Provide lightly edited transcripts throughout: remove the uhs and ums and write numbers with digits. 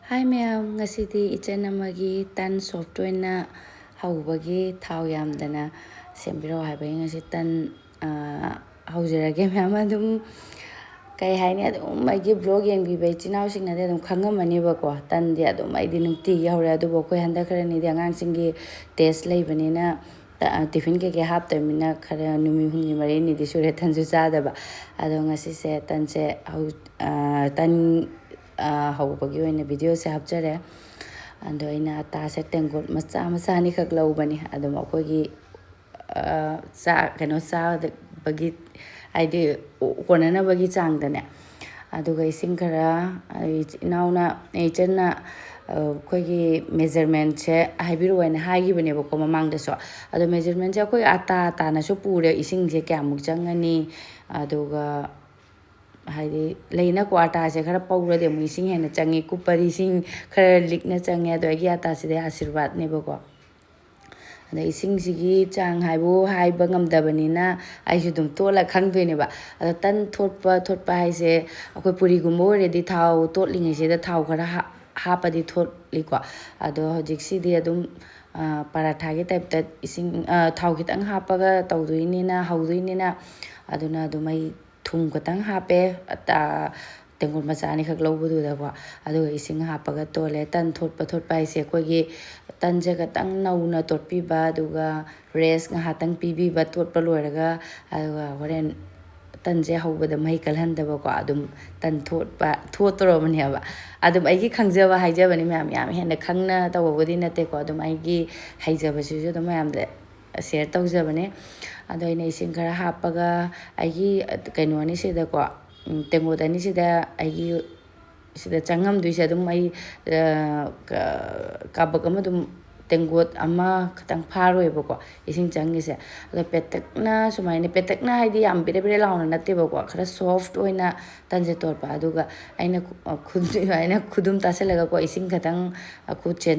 Hi ma'am, ngasi ichen amagi tan software haugbagi thao yamdana sembiro haibai ngasi tan haujirage ma'am adum kai haini adum aigi blog yengbibai chinau singnade adum khangamani bako tan di adum aidi nungti yaure adubo koi handa kharani di angang singi test leibanina tiffin ke haptamina khara numi humni mari ni di sure tanju chadaba ado ngasi se tan se tan hꯧꯕꯒꯤ ꯑꯣꯏꯅ ꯚꯤꯗꯤꯑꯣꯁꯦ ꯍꯥꯞꯆꯔꯦ ꯑꯗꯣ ꯑꯩꯅ ꯑꯇꯥꯁꯦ ꯇꯦꯡꯀꯣꯠ ꯃꯆꯥ ꯃꯆꯥꯅꯤꯈꯛ ꯂꯧꯕꯅꯤ ꯑꯗꯨꯝ ꯑꯩꯈꯣꯏꯒꯤ ꯆꯥꯕꯒꯤ ꯍꯥꯏꯗꯤ ꯀꯣꯟꯅꯅꯕꯒꯤ ꯆꯥꯡꯗꯅꯦ ꯑꯗꯨꯒ ꯏꯁꯤꯡ ꯈꯔ ꯏꯆꯟꯅ ꯑꯩꯈꯣꯏꯒꯤ ꯃꯦꯖꯔꯃꯦꯟꯁꯦ ꯍꯥꯏꯕꯤꯔꯛꯑꯣꯅ ꯍꯥꯏꯈꯤꯕꯅꯦꯕꯀꯣ ꯃꯃꯥꯡꯗꯁꯨ ꯑꯗꯣ ꯃꯦꯖꯔꯃꯦꯟꯁꯦ ꯑꯩꯈꯣꯏ ꯑꯇꯥꯅꯁꯨ ꯄꯨꯔꯦ ꯏꯁꯤꯡꯁꯦ ꯀꯌꯥꯃꯨꯛ ꯆꯪꯉꯅꯤ ꯑꯗꯨꯒ ꯍꯥꯏꯗꯤ ꯂꯩꯅꯀꯣ ꯑꯇꯥꯁꯦ ꯈꯔ ꯄꯧꯔꯗꯤ ꯑꯃꯨꯛ ꯏꯁꯤꯡ ꯍꯦꯟꯅ ꯆꯪꯉꯤ ꯀꯨꯞꯄꯗꯤ ꯏꯁꯤꯡ ꯈꯔ ꯂꯤꯛꯅ ꯆꯪꯉꯦ ꯑꯗꯣ ꯑꯩꯒꯤ ꯑꯇꯥꯁꯤꯗꯤ ꯑꯥꯁꯤꯔꯕꯥꯗꯅꯦꯕꯀꯣ ꯑꯗ ꯏꯁꯤꯡꯁꯤꯒꯤ ꯆꯥꯡ ꯍꯥꯏꯕ ꯉꯝꯗꯕꯅꯤ나 ꯑꯩꯁꯨ ꯑꯗꯨꯝ ꯇꯣꯠꯂ ꯈꯪꯗꯣꯏꯅꯦꯕ ꯑꯗꯣ ꯇꯟ ꯊꯣꯠꯄ ꯍꯥꯏꯁꯦ ꯑꯩꯈꯣꯏ ꯄꯨꯔꯤꯒꯨꯝꯕ ꯑꯣꯏꯔꯗꯤ ꯊꯥꯎ ꯇꯣꯠꯂꯤꯉꯩꯁꯤꯗ ꯊꯥꯎ ꯈꯔ ꯍꯥꯞꯄꯗꯤ ꯊꯣꯠꯂꯤꯀꯣ ꯑꯗꯣ ꯍꯧꯖꯤꯛꯁꯤꯗꯤ ꯑꯗꯨꯝ ꯄꯔꯥꯊꯥꯒꯤ ꯇꯥꯏꯞꯇ ꯏꯁꯤꯡ ꯊꯥꯎ ꯈꯤꯇꯪ ꯍꯥꯞꯄꯒ ꯍꯧꯗꯣꯏꯅꯤꯅ ꯑꯗꯨꯅ ꯑꯗꯨꯝ ꯑꯩ ꯊꯨꯝ ꯈꯤꯇꯪ ꯍꯥꯞꯄꯦ ꯇꯦꯡꯀꯣꯠ ꯃꯆꯥ ꯑꯅꯤꯈꯛ ꯂꯧꯕꯗꯨꯗꯀꯣ ꯑꯗꯨꯒ ꯏꯁꯤꯡ ꯍꯥꯞꯄꯒ ꯇꯣꯠꯂꯦ ꯇꯟ ꯊꯣꯠꯄ ꯍꯥꯏꯁꯦ ꯑꯩꯈꯣꯏꯒꯤ ꯇꯟꯁꯦ ꯈꯤꯇꯪ ꯅꯧꯅ ꯇꯣꯠꯄꯤꯕ ꯑꯗꯨꯒ ꯔꯦꯁ ꯉꯥꯏꯍꯥꯛꯇꯪ ꯄꯤꯕꯤꯕ ꯇꯣꯠꯄ ꯂꯣꯏꯔꯒ ꯑꯗꯨꯒ ꯍꯣꯔꯦꯟ ꯇꯟꯁꯦ ꯍꯧꯕꯗ ꯃꯍꯤ ꯀꯜꯍꯟꯗꯕꯀꯣ ꯑꯗꯨꯝ ꯇꯟ ꯊꯣꯠꯇꯣꯔꯕꯅꯦꯕ ꯑꯗꯨꯝ ꯑꯩꯒꯤ ꯈꯪꯖꯕ ꯍꯥꯏꯖꯕꯅꯤ ꯃꯌꯥꯝ ꯌꯥꯝ ꯍꯦꯟꯅ ꯈꯪꯅ ꯇꯧꯕꯕꯨꯗꯤ ꯅꯠꯇꯦꯀꯣ ꯑꯗꯨꯝ ꯑꯩꯒꯤ ꯍꯩꯖꯕꯁꯤꯁꯨ ꯑꯗꯨꯝ ꯃꯌꯥꯝꯗ ꯁꯦꯌꯔ ꯇꯧꯖꯕꯅꯦ ꯑꯗꯣ ꯑꯩꯅ ꯏꯁꯤꯡ ꯈꯔ ꯍꯥꯞꯄꯒ ꯑꯩꯒꯤ ꯀꯩꯅꯣ ꯑꯅꯤꯁꯤꯗꯀꯣ ꯇꯦꯡꯀꯣꯠ ꯑꯅꯤꯁꯤꯗ ꯑꯩꯒꯤ ꯁꯤꯗ ꯆꯪꯉꯝꯗꯣꯏꯁꯦ ꯑꯗꯨꯝ ꯑꯩ ꯀꯥꯕꯛ ꯑꯃ ꯑꯗꯨꯝ ꯇꯦꯡꯀꯣꯠ ꯑꯃ ꯈꯤꯇꯪ ꯐꯥꯔꯣꯏꯕꯀꯣ ꯏꯁꯤꯡ ꯆꯪꯉꯤꯁꯦ ꯑꯗꯣ ꯄꯦꯇꯛꯅ ꯍꯥꯏꯗꯤ ꯌꯥꯝ ꯕꯦꯔꯦ ꯂꯥꯎꯅ ꯅꯠꯇꯦꯕꯀꯣ ꯈꯔ ꯁꯣꯐꯠ ꯑꯣꯏꯅ ꯇꯟꯁꯦ ꯇꯣꯠꯄ ꯑꯗꯨꯒ ꯑꯩꯅ ꯈꯨꯗꯨꯝ ꯇꯥꯁꯜꯂꯒꯀꯣ ꯏꯁꯤꯡ ꯈꯤꯇꯪ ꯈꯨꯠꯁꯦ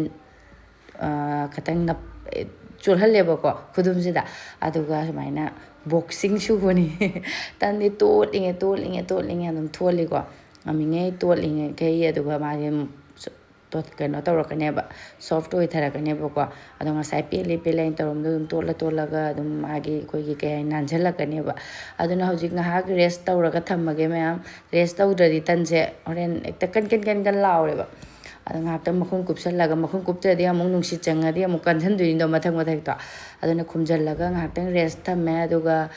ꯈꯤꯇꯪ ꯆꯣꯠꯍꯜꯂꯦꯕꯀꯣ ꯈꯨꯗꯨꯝꯁꯤꯗ ꯑꯗꯨꯒ ꯁꯨꯃꯥꯏꯅ ꯕꯣꯛꯁꯤꯡ ꯁꯨꯕꯅꯤ ꯇꯟꯗꯤ ꯇꯣꯠꯂꯤꯉꯩ ꯑꯗꯨꯝ ꯊꯣꯠꯂꯤꯀꯣ ꯉꯝꯃꯤꯉꯩ ꯇꯣꯠꯂꯤꯉꯩꯈꯩ ꯑꯗꯨꯒ ꯃꯥꯁꯦ ꯀꯩꯅꯣ ꯇꯧꯔꯛꯀꯅꯦꯕ ꯁꯣꯐꯠ ꯑꯣꯏꯊꯔꯛꯀꯅꯦꯕꯀꯣ ꯑꯗꯣ ꯉꯁꯥꯏ ꯄꯦꯜꯂꯤ ꯑꯩꯅ ꯇꯧꯔꯝꯗꯣ ꯑꯗꯨꯝ ꯇꯣꯠꯂꯒ ꯑꯗꯨꯝ ꯃꯥꯒꯤ ꯑꯩꯈꯣꯏꯒꯤ ꯀꯩ ꯍꯥꯏꯅꯤ ꯅꯥꯟꯁꯤꯜꯂꯛꯀꯅꯦꯕ ꯑꯗꯨꯅ ꯍꯧꯖꯤꯛ ꯉꯥꯏꯍꯥꯛ ꯔꯦꯁ ꯇꯧꯔꯒ ꯊꯝꯃꯒꯦ ꯃꯌꯥꯝ ꯔꯦꯁ ꯇꯧꯗ꯭ꯔꯗꯤ ꯇꯟꯁꯦ ꯍꯣꯔꯦꯟ ꯍꯦꯛꯇ ꯀꯟ ꯂꯥꯎꯔꯦꯕ ꯑꯗꯣ ꯉꯥꯏꯍꯥꯛꯇꯪ ꯃꯈꯨꯝ ꯀꯨꯞꯁꯜꯂꯒ ꯃꯈꯨꯝ ꯀꯨꯞꯇ꯭ꯔꯗꯤ ꯑꯃꯨꯛ ꯅꯨꯡꯁꯤꯠ ꯆꯪꯉꯗꯤ ꯑꯃꯨꯛ ꯀꯟꯁꯤꯟꯗꯣꯏꯅꯤꯗꯣ ꯃꯊꯛꯇꯣ ꯑꯗꯨꯅ ꯈꯨꯝꯖꯤꯜꯂꯒ ꯉꯥꯏꯍꯥꯛꯇꯪ ꯔꯦꯁ ꯊꯝꯃꯦ ꯑꯗꯨꯒ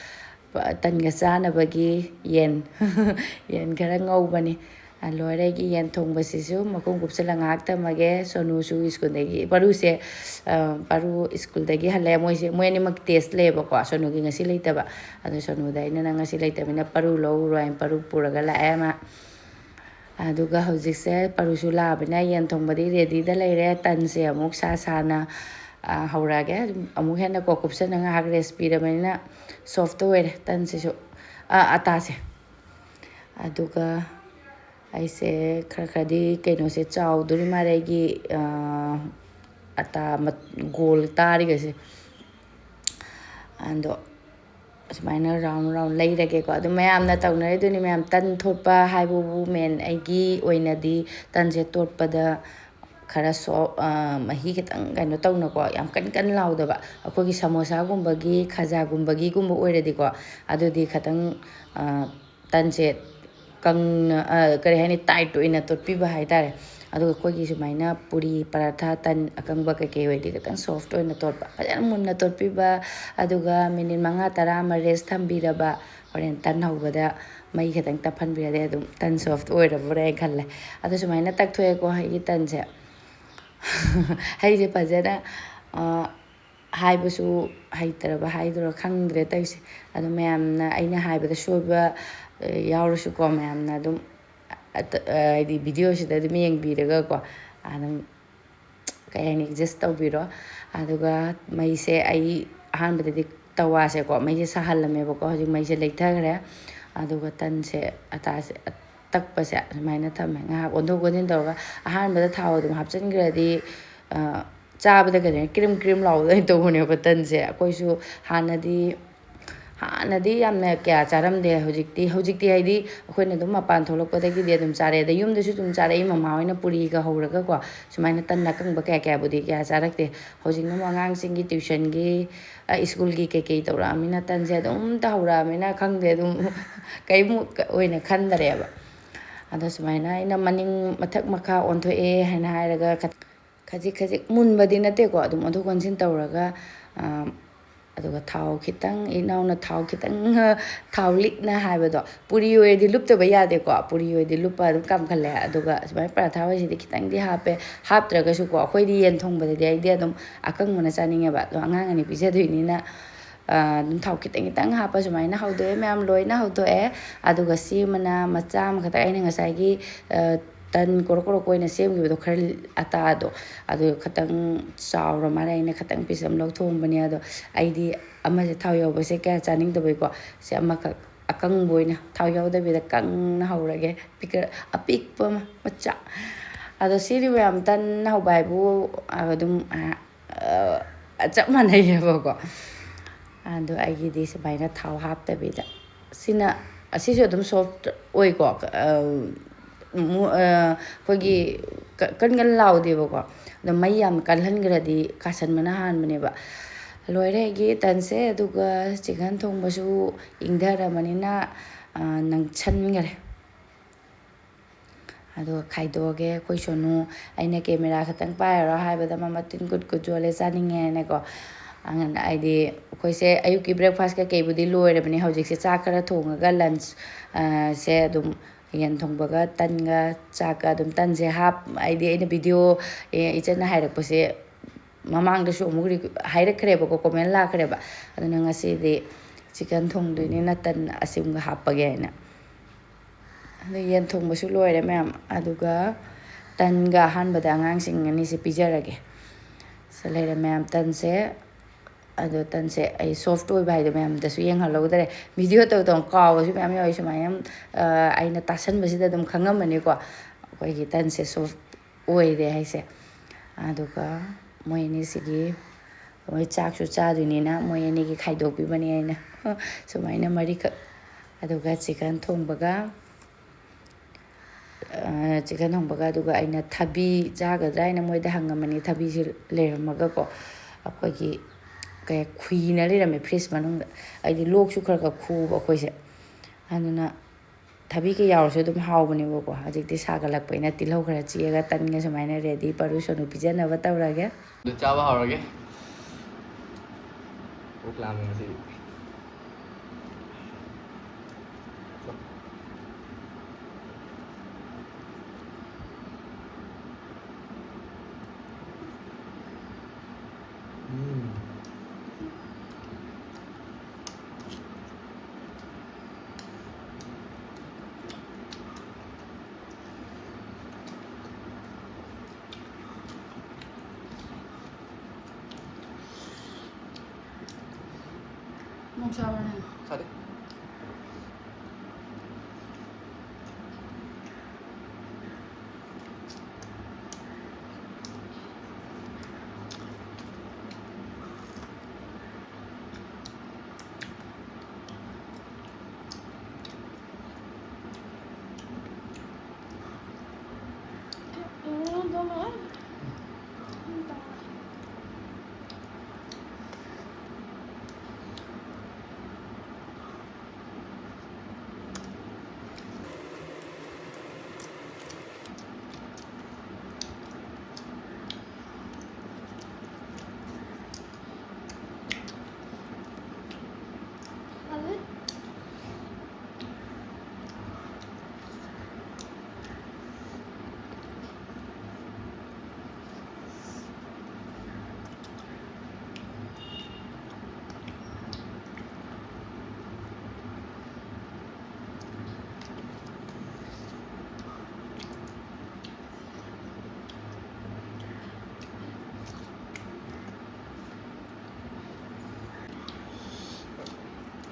ꯇꯟꯒ ꯆꯥꯅꯕꯒꯤ ꯌꯦꯟ ꯈꯔ ꯉꯧꯕꯅꯤ ꯂꯣꯏꯔꯦ ꯑꯩꯒꯤ ꯌꯦꯟ ꯊꯣꯡꯕꯁꯤꯁꯨ ꯃꯈꯨꯝ ꯀꯨꯞꯁꯜꯂꯒ ꯉꯥꯏꯍꯥꯛ ꯊꯝꯃꯒꯦ ꯁꯣꯅꯨꯁꯨ ꯁ꯭ꯀꯨꯜꯗꯒꯤ ꯄꯥꯔꯨ ꯁ꯭ꯀꯨꯜꯗꯒꯤ ꯍꯜꯂꯛꯑꯦ ꯃꯣꯏ ꯑꯅꯤꯃꯛ ꯇꯦꯁ ꯂꯩꯌꯦꯕꯀꯣ ꯁꯣꯅꯨꯒꯤ ꯉꯁꯤ ꯂꯩꯇꯕ ꯑꯗꯣ ꯁꯣꯅꯨꯗ ꯑꯩꯅ ꯅꯪ ꯉꯁꯤ ꯂꯩꯇꯕꯅꯤꯅ ꯄꯥꯔꯨ ꯂꯧꯔꯨꯔꯣ ꯄꯥꯔꯨ ꯄꯨꯔꯒ ꯂꯥꯛꯑꯦ ꯃꯥ ꯑꯗꯨꯒ ꯍꯧꯖꯤꯛꯁꯦ ꯄꯥꯔꯨꯁꯨ ꯂꯥꯛꯑꯕꯅꯤꯅ ꯌꯦꯟ ꯊꯣꯡꯕꯗꯤ ꯔꯦꯗꯤꯗ ꯂꯩꯔꯦ ꯇꯟꯁꯦ ꯑꯃꯨꯛ ꯁꯥꯅ ꯍꯧꯔꯛꯑꯒꯦ ꯑꯃꯨꯛ ꯍꯦꯟꯅ ꯀꯨꯞꯁꯟꯅ ꯉꯥꯏꯍꯥꯛ ꯔꯦꯁ ꯄꯤꯔꯕꯅꯤꯅ ꯁꯣꯐꯇ ꯑꯣꯏꯔꯦ ꯇꯟꯁꯤꯁꯨ ꯑꯇꯥꯁꯦ ꯑꯗꯨꯒ ꯑꯩꯁꯦ ꯈꯔꯗꯤ ꯀꯩꯅꯣꯁꯦ ꯆꯥꯎꯗꯣꯔꯤ ꯃꯥꯜꯂꯦ ꯑꯩꯒꯤ ꯒꯣꯜ ꯇꯥꯔꯤꯒꯁꯦ ꯑꯗꯣ ꯁꯨꯃꯥꯏꯅ ꯔꯥꯎꯟ ꯂꯩꯔꯒꯦꯀꯣ ꯑꯗꯨ ꯃꯌꯥꯝꯅ ꯇꯧꯅꯔꯤꯗꯨꯅꯤ ꯃꯌꯥꯝ ꯇꯟ ꯊꯣꯠꯄ ꯍꯥꯏꯕꯕꯨ ꯑꯩꯒꯤ ꯑꯣꯏꯅꯗꯤ ꯇꯟꯁꯦ ꯇꯣꯠꯄꯗ ꯈꯔ ꯃꯍꯤ ꯈꯤꯇꯪ ꯀꯩꯅꯣ ꯇꯧꯅꯀꯣ ꯌꯥꯝ ꯀꯟ ꯂꯥꯎꯗꯕ ꯑꯩꯈꯣꯏꯒꯤ ꯁꯃꯣꯁꯥꯒꯨꯝꯕꯒꯤ ꯈꯖꯥꯒꯨꯝꯕꯒꯤꯒꯨꯝꯕ ꯑꯣꯏꯔꯗꯤꯀꯣ ꯑꯗꯨꯗꯤ ꯈꯤꯇꯪ ꯇꯟꯁꯦ ꯀꯪꯅ ꯀꯔꯤ ꯍꯥꯏꯅꯤ ꯇꯥꯏꯠ ꯑꯣꯏꯅ ꯇꯣꯠꯄꯤꯕ ꯍꯥꯏꯇꯥꯔꯦ ꯑꯗꯨꯒ ꯑꯩꯈꯣꯏꯒꯤ ꯁꯨꯃꯥꯏꯅ ꯄꯨꯔꯤ ꯄꯔꯥꯊꯥ ꯇꯟ ꯑꯀꯪꯕ ꯀꯩꯀꯩ ꯑꯣꯏꯔꯗꯤ ꯈꯤꯇꯪ ꯁꯣꯐꯠ ꯑꯣꯏꯅ ꯇꯣꯠꯄ ꯐꯖꯅ ꯃꯨꯟꯅ ꯇꯣꯠꯄꯤꯕ ꯑꯗꯨꯒ ꯃꯤꯅꯤꯠ 5-10 ꯑꯃ ꯔꯦꯁ ꯊꯝꯕꯤꯔꯕ ꯍꯣꯔꯦꯟ ꯇꯟ ꯍꯧꯕꯗ ꯃꯩ ꯈꯤꯇꯪ ꯇꯞꯍꯟꯕꯤꯔꯗꯤ ꯑꯗꯨꯝ ꯇꯟ ꯁꯣꯐꯠ ꯑꯣꯏꯔꯕ꯭ꯔꯥ ꯈꯜꯂꯦ ꯑꯗꯣ ꯁꯨꯃꯥꯏꯅ ꯇꯛꯊꯣꯛꯑꯦꯀꯣ ꯑꯩꯒꯤ ꯇꯟꯁꯦ ꯑꯩꯁꯦ ꯐꯖꯅ ꯍꯥꯏꯕꯁꯨ ꯍꯩꯇ꯭ꯔꯕ ꯍꯥꯏꯗꯣꯏꯔꯥ ꯈꯪꯗ꯭ꯔꯦ ꯇꯧꯔꯤꯁꯦ ꯑꯗꯣ ꯃꯌꯥꯝꯅ ꯑꯩꯅ ꯍꯥꯏꯕꯗ ꯁꯣꯏꯕ ꯌꯥꯎꯔꯁꯨꯀꯣ ꯃꯌꯥꯝꯅ ꯑꯗꯨꯝ ꯍꯥꯏꯗꯤ ꯚꯤꯗꯤꯑꯣꯁꯤꯗ ꯑꯗꯨꯝ ꯌꯦꯡꯕꯤꯔꯒꯀꯣ ꯑꯗꯨꯝ ꯀꯩ ꯍꯥꯏꯅꯤ ꯑꯦꯗꯖꯁ ꯇꯧꯕꯤꯔꯣ ꯑꯗꯨꯒ ꯃꯩꯁꯦ ꯑꯩ ꯑꯍꯥꯟꯕꯗꯗꯤ ꯇꯋꯥꯁꯦꯀꯣ ꯃꯩꯁꯦ ꯁꯥꯍꯜꯂꯝꯃꯦꯕꯀꯣ ꯍꯧꯖꯤꯛ ꯃꯩꯁꯦ ꯂꯩꯊꯈ꯭ꯔꯦ ꯑꯗꯨꯒ ꯇꯟꯁꯦ ꯑꯇꯥꯁꯦ ꯇꯛꯄꯁꯦ ꯁꯨꯃꯥꯏꯅ ꯊꯝꯃꯦ ꯉꯥꯏꯍꯥꯛ ꯑꯣꯟꯊꯣꯛ ꯑꯣꯟꯁꯤꯟ ꯇꯧꯔꯒ ꯑꯍꯥꯟꯕꯗ ꯊꯥꯎ ꯑꯗꯨꯝ ꯍꯥꯞꯆꯤꯟꯈ꯭ꯔꯗꯤ ꯆꯥꯕꯗ ꯀꯩꯅꯣ ꯀ꯭ꯔꯤꯝ ꯂꯥꯎꯕꯗ ꯑꯣꯏꯅ ꯇꯧꯕꯅꯦꯕ ꯇꯟꯁꯦ ꯑꯩꯈꯣꯏꯁꯨ ꯍꯥꯟꯅꯗꯤ ꯌꯥꯝꯅ ꯀꯌꯥ ꯆꯥꯔꯝꯗꯦ ꯍꯧꯖꯤꯛꯇꯤ ꯍꯥꯏꯗꯤ ꯑꯩꯈꯣꯏꯅ ꯑꯗꯨꯝ ꯃꯄꯥꯟ ꯊꯣꯛꯂꯛꯄꯗꯒꯤꯗꯤ ꯑꯗꯨꯝ ꯆꯥꯔꯦ ꯑꯗꯩ ꯌꯨꯝꯗꯁꯨ ꯑꯗꯨꯝ ꯆꯥꯔꯛꯏ ꯃꯃꯥ ꯍꯣꯏꯅ ꯄꯨꯔꯤꯒ ꯍꯧꯔꯒꯀꯣ ꯁꯨꯃꯥꯏꯅ ꯇꯟ ꯑꯀꯪꯕ ꯀꯌꯥꯕꯨꯗꯤ ꯀꯌꯥ ꯆꯥꯔꯛꯇꯦ ꯍꯧꯖꯤꯛꯅ ꯑꯃꯨꯛ ꯑꯉꯥꯡꯁꯤꯡꯒꯤ ꯇ꯭ꯌꯨꯁꯟꯒꯤ ꯁ꯭ꯀꯨꯜꯒꯤ ꯀꯩꯀꯩ ꯇꯧꯔꯛꯑꯃꯤꯅ ꯇꯟꯁꯦ ꯑꯗꯨꯝ ꯇꯧꯍꯧꯔꯛꯑꯃꯤꯅ ꯈꯪꯗꯦ ꯑꯗꯨꯝ ꯀꯔꯤꯝ ꯑꯣꯏꯅ ꯈꯟꯗꯔꯦꯕ ꯑꯗꯣ ꯁꯨꯃꯥꯏꯅ ꯑꯩꯅ ꯃꯅꯤꯡ ꯃꯊꯛ ꯃꯈꯥ ꯑꯣꯟꯊꯣꯛꯑꯦ ꯍꯥꯏꯅ ꯍꯥꯏꯔꯒ ꯈꯖꯤꯛ ꯈꯖꯤꯛ ꯃꯨꯟꯕꯗꯤ ꯅꯠꯇꯦꯀꯣ ꯑꯗꯨꯝ ꯑꯣꯟꯊꯣꯛ ꯑꯣꯟꯁꯤꯟ ꯇꯧꯔꯒ ꯑꯗꯨꯒ ꯊꯥꯎ ꯈꯤꯇꯪ ꯏꯅꯥꯎꯅ ꯊꯥꯎ ꯈꯤꯇꯪ ꯊꯥꯎ ꯂꯤꯛꯅ ꯍꯥꯏꯕꯗꯣ ꯄꯨꯔꯤ ꯑꯣꯏꯔꯗꯤ ꯂꯨꯞꯇꯕ ꯌꯥꯗꯦꯀꯣ ꯄꯨꯔꯤ ꯑꯣꯏꯔꯗꯤ ꯂꯨꯞꯄ ꯑꯗꯨꯝ ꯀꯥꯝꯈꯠꯂꯦ ꯑꯗꯨꯒ ꯁꯨꯃꯥꯏꯅ ꯄꯔꯥꯊꯥ ꯑꯣꯏꯁꯤꯗꯤ ꯈꯤꯇꯪꯗꯤ ꯍꯥꯞꯄꯦ ꯍꯥꯞꯇ꯭ꯔꯒꯁꯨꯀꯣ ꯑꯩꯈꯣꯏꯗꯤ ꯌꯦꯟ ꯊꯣꯡꯕꯗꯗꯤ ꯑꯩꯗꯤ ꯑꯗꯨꯝ ꯑꯀꯪꯕꯅ ꯆꯥꯅꯤꯡꯉꯦꯕ ꯑꯗꯣ ꯑꯉꯥꯡ ꯑꯅꯤ ꯄꯤꯖꯗꯣꯏꯅꯤꯅ ꯑꯗꯨꯝ ꯊꯥꯎ ꯈꯤꯇꯪ ꯈꯤꯇꯪ ꯍꯥꯞꯄ ꯁꯨꯃꯥꯏꯅ ꯍꯧꯗꯣꯛꯑꯦ ꯃꯌꯥꯝ ꯂꯣꯏꯅ ꯍꯧꯗꯣꯛꯑꯦ ꯑꯗꯨꯒ ꯁꯤꯃꯅ ꯃꯆꯥ ꯑꯃꯈꯛꯇꯪ ꯑꯩꯅ ꯉꯁꯥꯏꯒꯤ ꯇꯟ ꯀꯣꯔꯛ ꯀꯣꯔꯛ ꯑꯣꯏꯅ ꯁꯦꯝꯈꯤꯕꯗꯣ ꯈꯔ ꯑꯇꯥꯗꯣ ꯑꯗꯨ ꯈꯤꯇꯪ ꯆꯥꯎꯔ ꯃꯥꯜꯂꯦ ꯑꯩꯅ ꯈꯤꯇꯪ ꯄꯤꯁ ꯑꯃ ꯂꯧꯊꯣꯛꯑꯝꯕꯅꯦ ꯑꯗꯣ ꯑꯩꯗꯤ ꯑꯃꯁꯦ ꯊꯥꯎ ꯌꯥꯎꯕꯁꯦ ꯀꯌꯥ ꯆꯥꯅꯤꯡꯗꯕꯩꯀꯣ ꯁꯤ ꯑꯃꯈꯛ ꯑꯀꯪꯕ ꯑꯣꯏꯅ ꯊꯥꯎ ꯌꯥꯎꯗꯕꯤꯗ ꯀꯪꯅ ꯍꯧꯔꯒꯦ ꯑꯄꯤꯛꯄ ꯑꯃ ꯃꯆꯥ ꯑꯗꯣ ꯁꯤꯗꯤ ꯃꯌꯥꯝ ꯇꯟ ꯍꯧꯕ ꯍꯥꯏꯕꯨ ꯑꯗꯨꯝ ꯆꯞ ꯃꯥꯟꯅꯩꯌꯦꯕꯀꯣ ꯑꯗꯣ ꯑꯩꯒꯤꯗꯤ ꯁꯨꯃꯥꯏꯅ ꯊꯥꯎ ꯍꯥꯞꯇꯕꯤꯗ ꯑꯁꯤꯁꯨ ꯑꯗꯨꯝ ꯁꯣꯐ ꯑꯣꯏꯀꯣ ꯑꯩꯈꯣꯏꯒꯤ ꯀꯟ ꯂꯥꯎꯗꯦꯕꯀꯣ ꯑꯗꯣ ꯃꯩ ꯌꯥꯝ ꯀꯜꯍꯟꯈ꯭ꯔꯗꯤ ꯀꯥꯁꯟꯕꯅ ꯍꯥꯟꯕꯅꯦꯕ ꯂꯣꯏꯔꯦ ꯑꯩꯒꯤ ꯇꯟꯁꯦ ꯑꯗꯨꯒ ꯆꯤꯛꯀꯟ ꯊꯣꯡꯕꯁꯨ ꯏꯪꯊꯔꯕꯅꯤꯅ ꯅꯪꯁꯟꯈꯔꯦ ꯑꯗꯨꯒ ꯈꯥꯏꯗꯣꯛꯑꯒꯦ ꯑꯩꯈꯣꯏ ꯁꯣꯅꯨ ꯑꯩꯅ ꯀꯦꯃꯦꯔꯥ ꯈꯛꯇꯪ ꯄꯥꯏꯔꯔꯣ ꯍꯥꯏꯕꯗ ꯃꯃ ꯇꯤꯟ ꯀꯨꯠ ꯌꯣꯜꯂꯦ ꯆꯥꯅꯤꯡꯉꯦꯅꯀꯣ ꯍꯥꯏꯗꯤ ꯑꯩꯈꯣꯏꯁꯦ ꯑꯌꯨꯛꯀꯤ ꯕ꯭ꯔꯦꯛꯐꯥꯁ ꯀꯩꯀꯩꯕꯨꯗꯤ ꯂꯣꯏꯔꯕꯅꯤ ꯍꯧꯖꯤꯛꯁꯦ ꯆꯥꯛ ꯈꯔ ꯊꯣꯡꯉꯒ ꯂꯟꯁ ꯁꯦ ꯑꯗꯨꯝ ꯌꯦꯟ ꯊꯣꯡꯕꯒ ꯇꯟꯒ ꯆꯥꯛꯀ ꯑꯗꯨꯝ ꯇꯟꯁꯦ ꯍꯥꯏꯗꯤ ꯑꯩꯅ ꯚꯤꯗꯤꯑꯣ ꯏꯆꯟꯅ ꯍꯥꯏꯔꯛꯄꯁꯦ ꯃꯃꯥꯡꯗꯁꯨ ꯑꯃꯨꯛ ꯍꯥꯏꯔꯛꯈ꯭ꯔꯦꯕꯀꯣ ꯀꯣꯃꯦꯟ ꯂꯥꯛꯈ꯭ꯔꯦꯕ ꯑꯗꯨꯅ ꯉꯁꯤꯗꯤ ꯆꯤꯛꯀꯟ ꯊꯣꯡꯗꯣꯏꯅꯤꯅ ꯇꯟ ꯑꯁꯤꯃꯒ ꯍꯥꯞꯄꯒꯦ ꯍꯥꯏꯅ ꯑꯗ ꯌꯦꯟ ꯊꯣꯡꯕꯁꯨ ꯂꯣꯏꯔꯦ ꯃꯌꯥꯝ ꯑꯗꯨꯒ ꯇꯟꯒ ꯑꯍꯥꯟꯕꯗ ꯑꯉꯥꯡꯁꯤꯡ ꯑꯅꯤꯁꯦ ꯄꯤꯖꯔꯒꯦ ꯁꯤ ꯂꯩꯔꯦ ꯃꯌꯥꯝ ꯇꯟꯁꯦ ꯑꯗꯣ ꯇꯟꯁꯦ ꯑꯩ ꯁꯣꯐꯇ ꯑꯣꯏꯕ ꯍꯥꯏꯗꯣ ꯃꯌꯥꯝꯗꯁꯨ ꯌꯦꯡꯍꯜꯍꯧꯗꯔꯦ ꯚꯤꯗꯤꯑꯣ ꯇꯧ ꯀꯥꯎꯕꯁꯨ ꯃꯌꯥꯝ ꯌꯥꯎꯋꯤ ꯁꯨꯃꯥꯏꯅ ꯑꯩꯅ ꯇꯥꯁꯟꯕꯁꯤꯗ ꯑꯗꯨꯝ ꯈꯪꯉꯝꯃꯅꯤꯀꯣ ꯑꯩꯈꯣꯏꯒꯤ ꯇꯟꯁꯦ ꯁꯣꯐ ꯑꯣꯏꯔꯦ ꯍꯥꯏꯁꯦ ꯑꯗꯨꯒ ꯃꯣꯏ ꯑꯅꯤꯁꯤꯒꯤ ꯃꯣꯏ ꯆꯥꯛꯁꯨ ꯆꯥꯗꯣꯏꯅꯤꯅ ꯃꯣꯏ ꯑꯅꯤꯒꯤ ꯈꯥꯏꯗꯣꯛꯄꯤꯕꯅꯦ ꯑꯩꯅ ꯁꯨꯃꯥꯏꯅ ꯃꯔꯤꯈꯛ ꯑꯗꯨꯒ ꯆꯤꯛꯀꯟ ꯊꯣꯡꯕꯒ ꯑꯗꯨꯒ ꯑꯩꯅ ꯊꯕꯤ ꯆꯥꯒꯗ꯭ꯔꯥ ꯍꯥꯏꯅ ꯃꯣꯏꯗ ꯍꯪꯉꯝꯃꯅꯤ ꯊꯕꯤꯁꯤ ꯂꯩꯔꯝꯃꯒꯀꯣ ꯑꯩꯈꯣꯏꯒꯤ ꯈꯨꯏꯅ ꯂꯩꯔꯝꯃꯦ ꯐ꯭ꯔꯤꯖ ꯃꯅꯨꯡꯗ ꯑꯩꯗꯤ ꯂꯣꯛꯁꯨ ꯈꯔ ꯈꯨꯕ ꯑꯩꯈꯣꯏꯁꯦ ꯑꯗꯨꯅ ꯊꯕꯤꯒ ꯌꯥꯎꯔꯁꯨ ꯑꯗꯨꯝ ꯍꯥꯎꯕꯅꯦꯕꯀꯣ ꯍꯧꯖꯤꯛꯇꯤ ꯁꯥꯒꯠꯂꯛꯄꯅꯤꯅ ꯇꯤꯜꯍꯧ ꯈꯔ ꯆꯤꯛꯑꯒ ꯇꯟꯒ ꯁꯨꯃꯥꯏꯅ ꯔꯦꯗꯤ ꯄꯔꯨ ꯁꯣꯅꯨ ꯄꯤꯖꯅꯕ ꯇꯧꯔꯒꯦ ꯑꯗꯨ ꯆꯥꯕ ꯍꯧꯔꯒꯦ ꯄꯨꯛ ꯂꯥꯝꯃꯦ ꯉꯁꯤꯗꯤ ꯃꯣꯛ ꯆꯥꯕꯅꯦ ꯁꯥꯗꯦ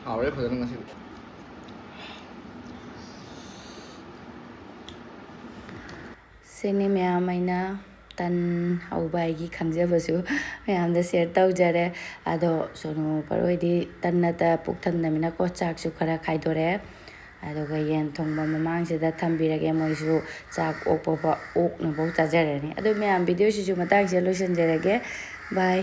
ꯍꯥꯎꯔꯦ ꯐꯖꯅ ꯉꯁꯤꯗꯤ ꯁꯤꯅꯤ ꯃꯌꯥꯝ ꯑꯩꯅ ꯇꯟ ꯍꯧꯕ ꯑꯩꯒꯤ ꯈꯪꯖꯕꯁꯨ ꯃꯌꯥꯝꯗ ꯁꯦꯌꯔ ꯇꯧꯖꯔꯦ ꯑꯗꯣ ꯁꯣꯅꯨ ꯄꯔꯣꯏꯗꯤ ꯇꯟꯅꯇ ꯄꯨꯛ ꯊꯟꯅꯕꯅꯤꯅꯀꯣ ꯆꯥꯛꯁꯨ ꯈꯔ ꯈꯥꯏꯗꯣꯔꯛꯑꯦ ꯑꯗꯨꯒ ꯌꯦꯟ ꯊꯣꯡꯕ ꯃꯃꯥꯡꯁꯤꯗ ꯊꯝꯕꯤꯔꯒꯦ ꯃꯣꯏꯁꯨ ꯆꯥꯛ ꯑꯣꯛꯅꯐꯥꯎ ꯆꯥꯖꯔꯅꯤ ꯑꯗꯨ ꯃꯌꯥꯝ ꯚꯤꯗꯤꯑꯣꯁꯤꯁꯨ ꯃꯇꯥꯡꯁꯤꯗ ꯂꯣꯏꯁꯤꯟꯖꯔꯒꯦ ꯕꯥꯏ